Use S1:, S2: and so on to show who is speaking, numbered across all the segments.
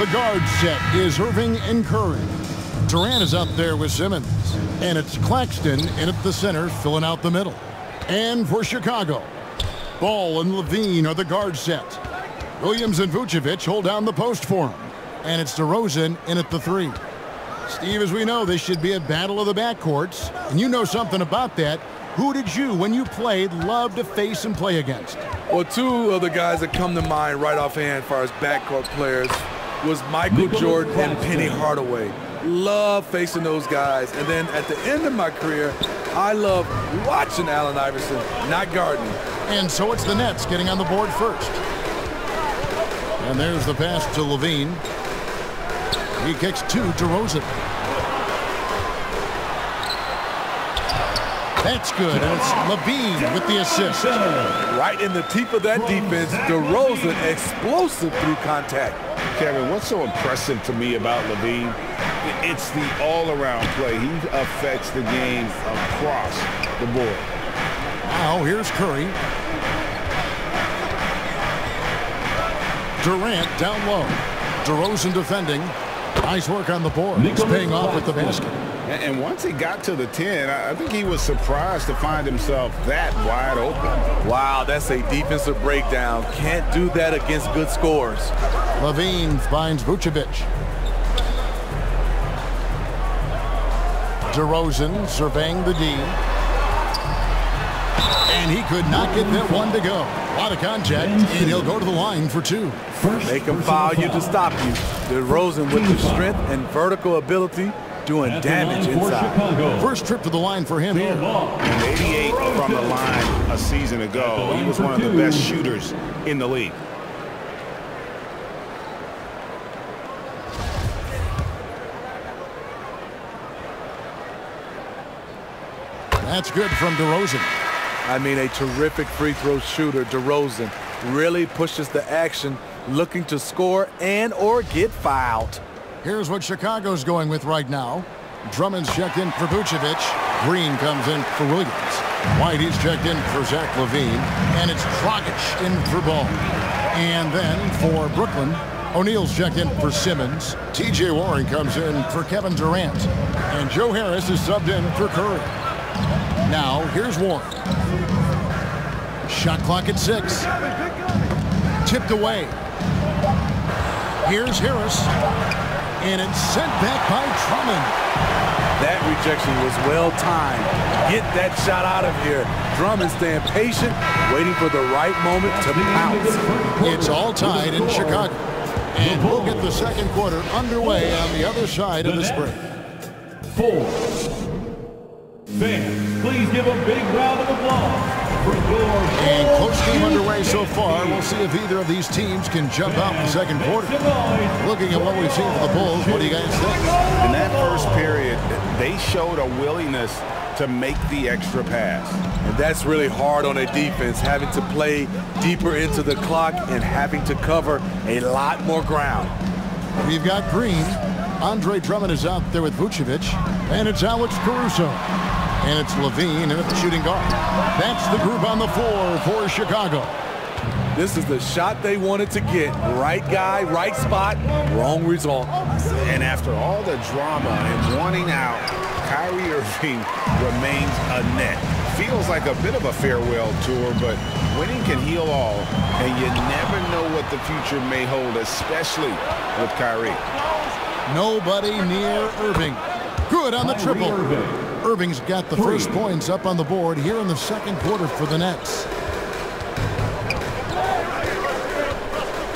S1: The guard set is Irving and Curry. Durant is out there with Simmons. And it's Claxton in at the center, filling out the middle. And for Chicago, Ball and Levine are the guard set. Williams and Vucevic hold down the post for him. And it's DeRozan in at the 3. Steve, as we know, this should be a battle of the backcourts. And you know something about that. Who did you, when you played, love to face and play against?
S2: Well, two of the guys that come to mind right offhand as far as backcourt players was Michael Jordan and Penny Hardaway. Love facing those guys. And then at the end of my career, I love watching Allen Iverson, not guarding.
S1: And so it's the Nets getting on the board first. And there's the pass to Levine. He kicks to DeRozan. That's good. And it's Levine with the assist.
S2: Right in the teeth of that defense, DeRozan explosive through contact.
S3: Kevin, what's so impressive to me about Levine? It's the all-around play. He affects the game across the board.
S1: Now here's Curry. Durant down low. DeRozan defending. Nice work on the board. He's paying off with the basket.
S3: And once he got to the 10, I think he was surprised to find himself that wide open.
S2: Wow, that's a defensive breakdown. Can't do that against good scores.
S1: Levine finds Vucevic. DeRozan surveying the D. And he could not get that one to go. A lot of contact, and he'll go to the line for 2.
S2: They can foul you to stop you. DeRozan with the strength and vertical ability doing damage inside.
S1: First trip to the line for him here.
S3: 88 from the line a season ago. He was one of the best shooters in the league.
S1: That's good from DeRozan.
S2: I mean, a terrific free throw shooter. DeRozan really pushes the action, looking to score and or get fouled.
S1: Here's what Chicago's going with right now. Drummond's checked in for Vucevic. Green comes in for Williams. Whitey's checked in for Zach LaVine. And it's Dragic in for Ball. And then for Brooklyn, O'Neal's checked in for Simmons. T.J. Warren comes in for Kevin Durant. And Joe Harris is subbed in for Curry. Now, here's Warren. Shot clock at 6. Tipped away. Here's Harris. And it's sent back by Drummond.
S2: That rejection was well timed. Get that shot out of here. Drummond staying patient, waiting for the right moment to pounce.
S1: It's all tied in Chicago. And we'll get the second quarter underway on the other side of this break.
S4: 4. Fans, please give a big round of applause for your...
S1: And close game underway so far. We'll see if either of these teams can jump out in the second quarter. Looking at what we've seen for the Bulls, what do you guys think?
S3: In that first period, they showed a willingness to make the extra pass.
S2: And that's really hard on a defense, having to play deeper into the clock and having to cover a lot more ground.
S1: We've got Green. Andre Drummond is out there with Vucevic. And it's Alex Caruso. And it's Levine at the shooting guard. That's the group on the floor for Chicago.
S2: This is the shot they wanted to get. Right guy, right spot, wrong result.
S3: And after all the drama and wanting out, Kyrie Irving remains a net. Feels like a bit of a farewell tour, but winning can heal all, and you never know what the future may hold, especially with Kyrie.
S1: Nobody near Irving. Good on the triple. Irving's got the first points up on the board here in the second quarter for the Nets.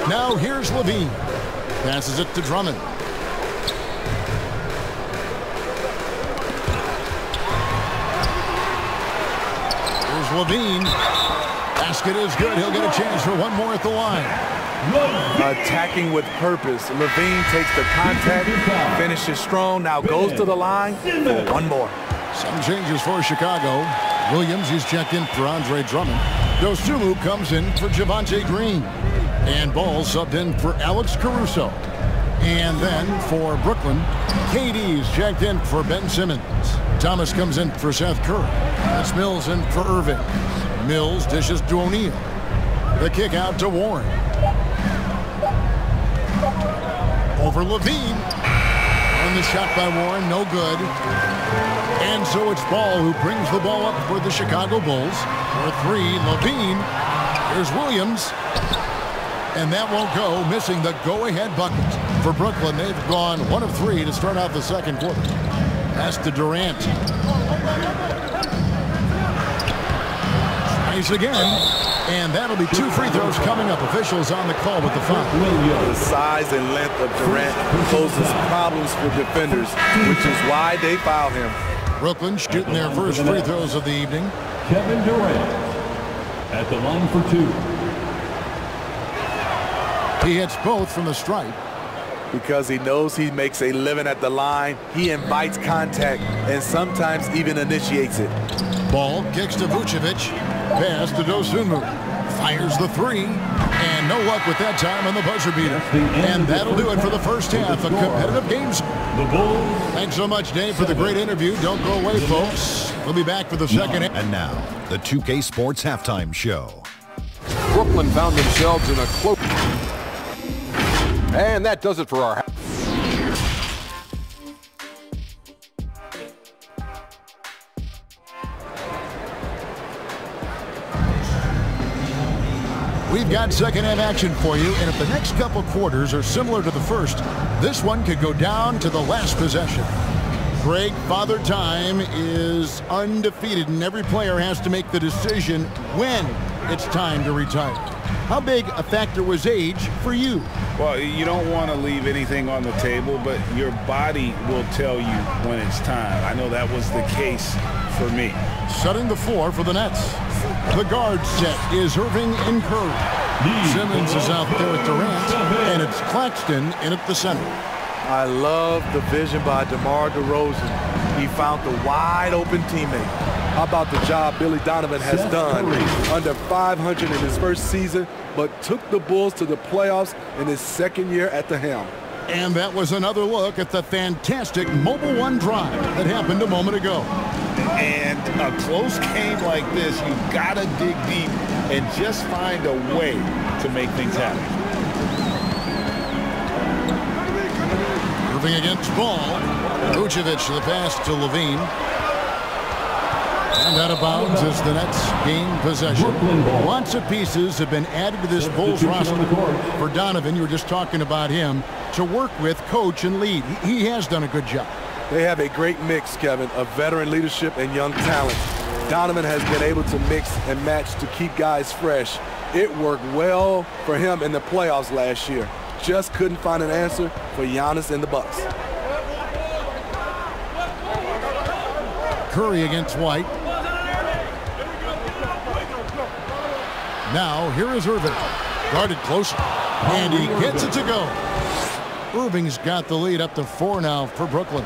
S1: Now here's Levine. Passes it to Drummond. Here's Levine. Basket is good. He'll get a chance for one more at the line.
S2: Attacking with purpose. Levine takes the contact, finishes strong, now goes to the line for one more.
S1: Some changes for Chicago. Williams, he's checked in for Andre Drummond. Dosunmu comes in for Javonte Green. And Ball subbed in for Alex Caruso. And then for Brooklyn, KD's checked in for Ben Simmons. Thomas comes in for Seth Curry. That's Mills in for Irving. Mills dishes to O'Neal. The kick out to Warren. over Levine. And the shot by Warren, no good. And so it's Ball who brings the ball up for the Chicago Bulls. For three, Levine. Here's Williams. And that won't go, missing the go-ahead bucket. For Brooklyn, they've gone 1 of 3 to start out the second quarter. Pass to Durant. Tries again. And that'll be 2 free throws coming up. Officials on the call with the foul.
S2: The size and length of Durant poses problems for defenders, which is why they foul him.
S1: Brooklyn shooting their first free throws of the evening.
S4: Kevin Durant at the line for 2.
S1: He hits both from the stripe.
S2: Because he knows he makes a living at the line, he invites contact and sometimes even initiates it.
S1: Ball kicks to Vucevic. Pass to Dosunmu. Fires the 3. And no luck with that time on the buzzer beater. And that'll do it for the first half of competitive games.
S4: The Bulls.
S1: Thanks so much, Dave, for the great interview. Don't go away, folks. We'll be back for the second half.
S5: And now, the 2K Sports Halftime Show.
S6: Brooklyn found themselves in a close. And that does it for our.
S1: We've got second half action for you, and if the next couple quarters are similar to the first, this one could go down to the last possession. Greg, Father Time is undefeated, and every player has to make the decision when it's time to retire. How big a factor was age for you?
S3: Well, you don't want to leave anything on the table, but your body will tell you when it's time. I know that was the case for me.
S1: Setting the floor for the Nets. The guard set is Irving and Curry. Simmons is out there with Durant, and it's Claxton in at the center.
S2: I love the vision by DeMar DeRozan. He found the wide-open teammate. How about the job Billy Donovan has done? Under 500 in his first season, but took the Bulls to the playoffs in his second year at the helm.
S1: And that was another look at the fantastic Mobile One drive that happened a moment ago.
S3: And a close game like this, you've got to dig deep and just find a way to make things happen.
S1: Moving against Ball. Vucevic the pass to Levine. And out of bounds as the Nets gain possession. Lots of pieces have been added to this Bulls roster. For Donovan, you were just talking about him, to work with, coach, and lead. He has done a good job.
S2: They have a great mix, Kevin, of veteran leadership and young talent. Donovan has been able to mix and match to keep guys fresh. It worked well for him in the playoffs last year. Just couldn't find an answer for Giannis and the Bucks.
S1: Curry against White. Now, here is Irving. Guarded closer. And he gets it to go. Irving's got the lead up to 4 now for Brooklyn.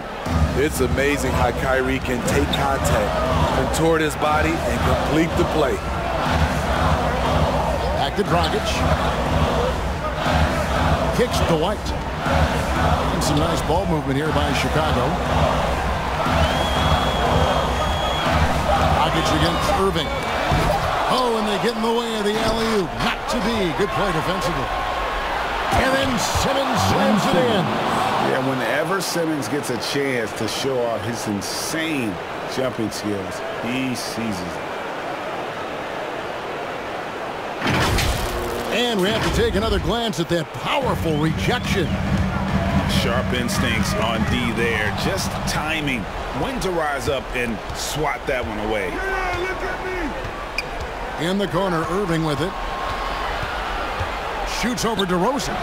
S2: It's amazing how Kyrie can take contact, contort his body, and complete the play.
S1: Back to Dragic. Kicks to White. And some nice ball movement here by Chicago. Dragic against Irving. Oh, and they get in the way of the alley-oop. Not to be. Good play defensively. And then Simmons slams it in.
S3: Yeah, whenever Simmons gets a chance to show off his insane jumping skills, he seizes it.
S1: And we have to take another glance at that powerful rejection.
S3: Sharp instincts on D there. Just timing when to rise up and swat that one away.
S2: Yeah, look at me.
S1: In the corner, Irving with it. Shoots over DeRozan.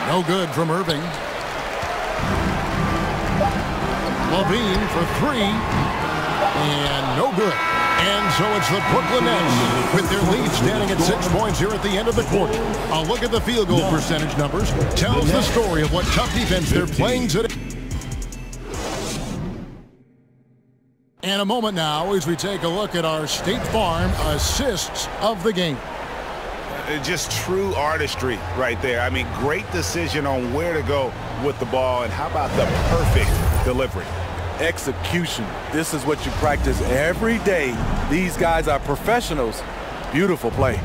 S1: No good from Irving. Levine for 3. And no good. And so it's the Brooklyn Nets with their lead standing at 6 points here at the end of the quarter. A look at the field goal percentage numbers tells the story of what tough defense they're playing today. And a moment now as we take a look at our State Farm assists of the game.
S3: Just true artistry right there. I mean, great decision on where to go with the ball, and how about the perfect delivery?
S2: Execution. This is what you practice every day. These guys are professionals. Beautiful play.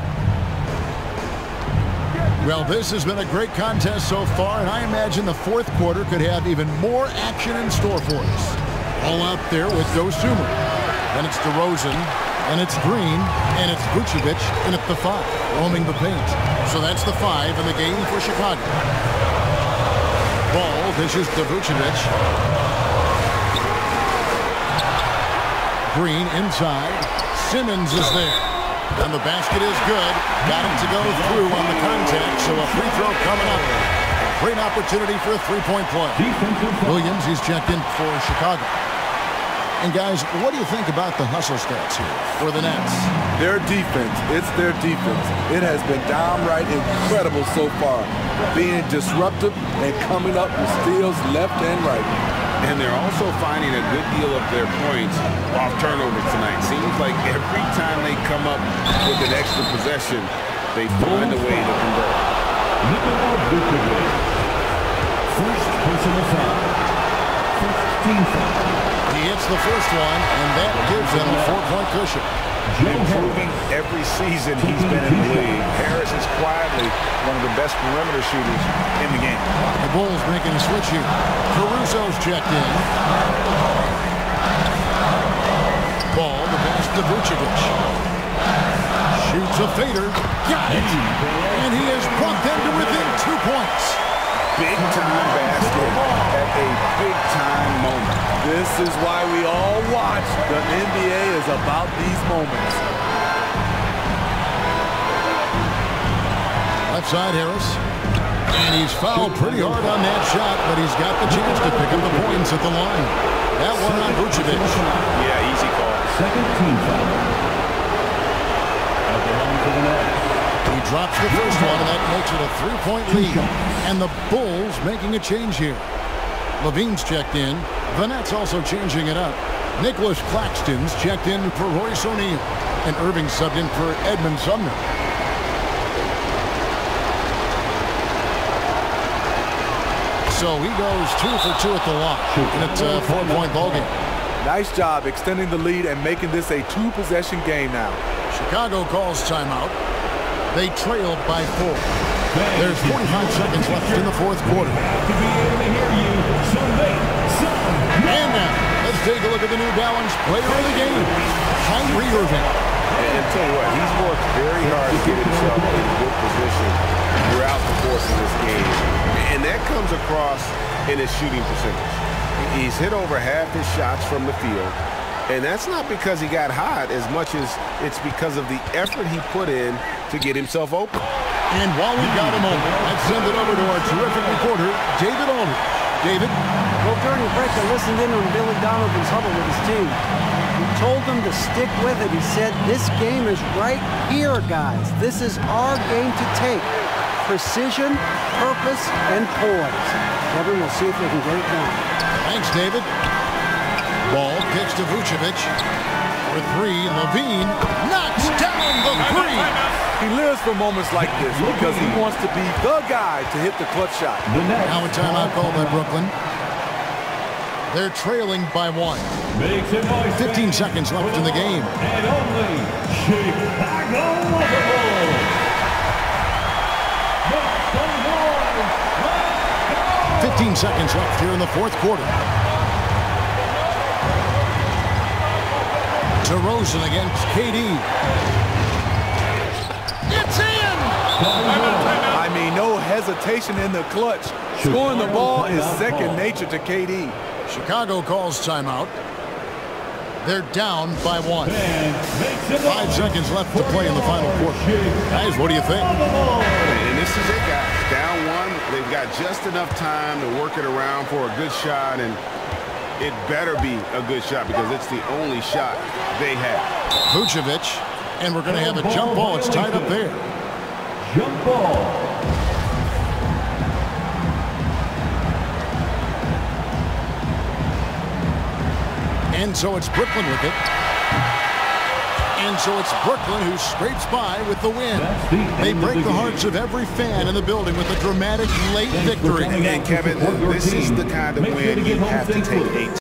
S1: Well, this has been a great contest so far, and I imagine the fourth quarter could have even more action in store for us. All out there with Dosumer. Then it's DeRozan, and it's Green, and it's Vucevic in at the 5, roaming the paint. So that's the 5 in the game for Chicago. Ball dishes to Vucevic. Green inside. Simmons is there. And the basket is good. Got him to go through on the contact, so a free throw coming up. Great opportunity for a three-point play. Williams, he's checked in for Chicago. And guys, what do you think about the hustle stats here for the Nets?
S2: Their defense, it's their defense. It has been downright incredible so far. Being disruptive and coming up with steals left and right.
S3: And they're also finding a good deal of their points off turnovers tonight. Seems like every time they come up with an extra possession, they find a way to convert.
S4: First personal foul. First team foul.
S1: He hits the first one, and that gives them a 4-point cushion.
S3: Improving every season he's been in the league. Harris is quietly one of the best perimeter shooters in the game.
S1: The Bulls making a switch here. Caruso's checked in. Ball, the pass to Vucevic. Shoots a fader. Got it. And he has brought them to within 2 points.
S3: Big-time basket at a big-time moment.
S2: This is why we all watch. The NBA is about these moments.
S1: Left side, Harris. And he's fouled pretty hard on that shot, but he's got the chance to pick up the points at the line. That one on Vucevic.
S3: Yeah, easy call.
S4: Second team foul. At the line for the Nets.
S1: He drops the first one, and that makes it a 3-point lead. And the Bulls making a change here. Levine's checked in. The Nets also changing it up. Nicholas Claxton's checked in for Royce O'Neal. And Irving subbed in for Edmund Sumner. So he goes 2 for 2 at the line. And it's a 4-point ballgame.
S2: Nice job extending the lead and making this a 2-possession game now.
S1: Chicago calls timeout. They trailed by 4. There's 45 seconds left in the fourth quarter.
S4: To be able to hear you,
S1: And now, let's take a look at the New Balance player of the game, Kyrie Irving.
S3: And tell you what, he's worked very hard to get himself in a good position throughout the course of this game. And that comes across in his shooting percentage. He's hit over half his shots from the field. And that's not because he got hot as much as it's because of the effort he put in to get himself open.
S1: And while we've got a moment, let's send it over to our terrific reporter, David Aldridge. David?
S7: Well, during the break, I listened in on Billy Donovan's huddle with his team. He told them to stick with it. He said, this game is right here, guys. This is our game to take. Precision, purpose, and poise. Kevin, we'll see if they can get it done.
S1: Thanks, David. Ball kicks to Vucevic. For 3, Levine knocks down the 3.
S2: He lives for moments like this because he wants to be the guy to hit the clutch shot.
S1: Now a timeout called by Brooklyn. They're trailing by 1. 15 seconds left in the game.
S4: And only Chicago Bulls.
S1: 15 seconds left here in the fourth quarter. DeRozan against KD. It's in!
S2: I mean, no hesitation in the clutch. Scoring the ball is second nature to KD.
S1: Chicago calls timeout. They're down by 1. 5 seconds left to play in the final quarter. Guys, what do you think?
S3: And this is it, guys. Down 1. They've got just enough time to work it around for a good shot, and it better be a good shot because it's the only shot they have.
S1: Vucevic, and we're going to have a jump ball. It's tied up there.
S4: Jump ball.
S1: And so it's Brooklyn with it. And so it's Brooklyn who scrapes by with the win. They break the hearts of every fan in the building with a dramatic late victory.
S3: And Kevin, this is the kind of win you have to take 8.